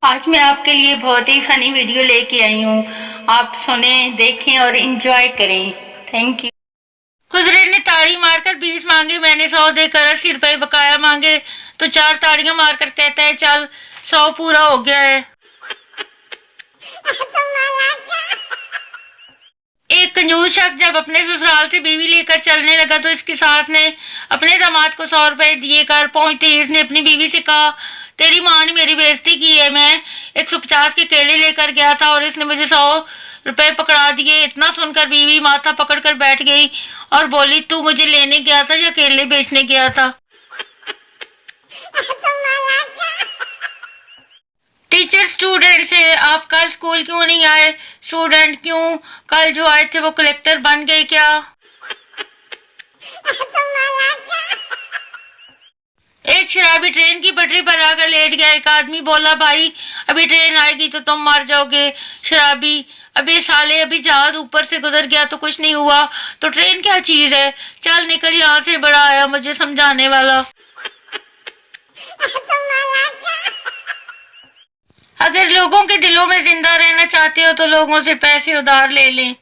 आज मैं आपके लिए बहुत ही फनी वीडियो लेके आई हूँ। आप सुने, देखें और एंजॉय करें। Thank you. खुजरे ने ताड़ी मारकर 20 मांगे, मैंने 100 देकर 80 रुपए बकाया मांगे तो 4 ताड़ियां मारकर कहता है चल 100 पूरा हो गया है। एक कंजूस शख्स जब अपने ससुराल से बीवी लेकर चलने लगा तो इसके साथ ने अपने दामाद को 100 रुपए दिए कर पहुंचते ही इसने अपनी बीवी से कहा, तेरी माँ ने मेरी बेइज्जती की है। मैं 150 के केले लेकर गया था और इसने मुझे 100 रुपए पकड़ा दिए। इतना सुनकर बीवी माथा पकड़कर बैठ गई और बोली, तू मुझे लेने गया था या केले बेचने गया था? टीचर स्टूडेंट से, आप कल स्कूल क्यों नहीं आए? स्टूडेंट, क्यों? कल जो आए थे वो कलेक्टर बन गए क्या? एक शराबी ट्रेन की पटरी पर आकर लेट गया। एक आदमी बोला, भाई अभी ट्रेन आएगी तो तुम मर जाओगे। शराबी, अबे साले, अभी जहाज ऊपर से गुजर गया तो कुछ नहीं हुआ, तो ट्रेन क्या चीज है? चल निकल यहाँ से, बड़ा आया मुझे समझाने वाला। अगर लोगों के दिलों में जिंदा रहना चाहते हो तो लोगों से पैसे उधार ले लें।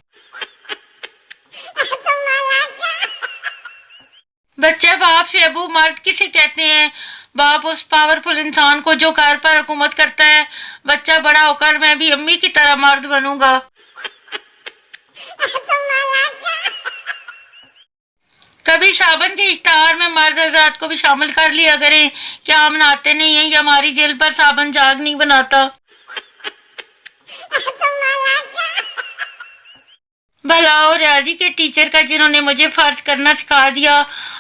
बच्चा बाप से, अबू मर्द किसे कहते हैं? बाप उस पावरफुल इंसान को जो घर पर हुकूमत करता है। बच्चा, बड़ा होकर मैं भी अम्मी की तरह मर्द बनूंगा। कभी साबन के इश्तहार में मर्द हजरात को भी शामिल कर लिया करें। क्या हम नहाते नहीं हैं या हमारी जेल पर साबन झाग नहीं बनाता? भला और रियाजी के टीचर का जिन्होंने मुझे फर्ज करना सिखा दिया।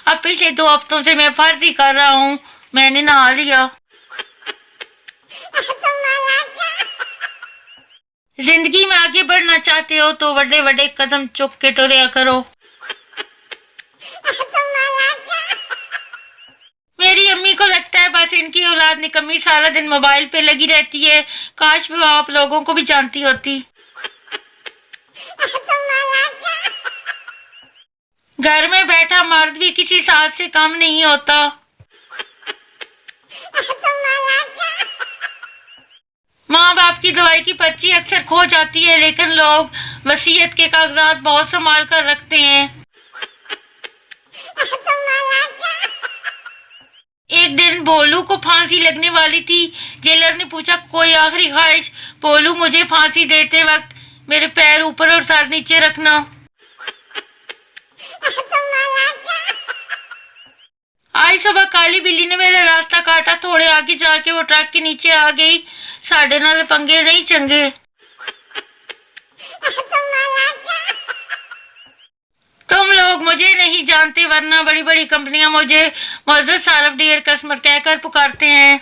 अब पिछले 2 हफ्तों से मैं फर्ज ही कर रहा हूँ। मैंने नहा लिया। जिंदगी में आगे बढ़ना चाहते हो तो बड़े बड़े कदम चुक के टुरया करो। मेरी अम्मी को लगता है बस इनकी औलाद निकम्मी सारा दिन मोबाइल पे लगी रहती है। काश वो आप लोगों को भी जानती होती। घर में बैठा मर्द भी किसी सास से कम नहीं होता। माँ बाप की दवाई की पर्ची अक्सर खो जाती है, लेकिन लोग वसीयत के कागजात बहुत संभाल कर रखते हैं। एक दिन भोलू को फांसी लगने वाली थी। जेलर ने पूछा, कोई आखिरी ख्वाहिश? भोलू, मुझे फांसी देते वक्त मेरे पैर ऊपर और सर नीचे रखना। आज सुबह काली बिल्ली ने मेरा रास्ता काटा। थोड़े आगे जाके वो ट्रक के नीचे आ गई। साढ़े नाल पंगे नहीं चंगे। तुम लोग मुझे नहीं जानते, वरना बड़ी बड़ी कंपनियां मुझे मौजूद सारफ डियर कस्टमर कहकर पुकारते हैं।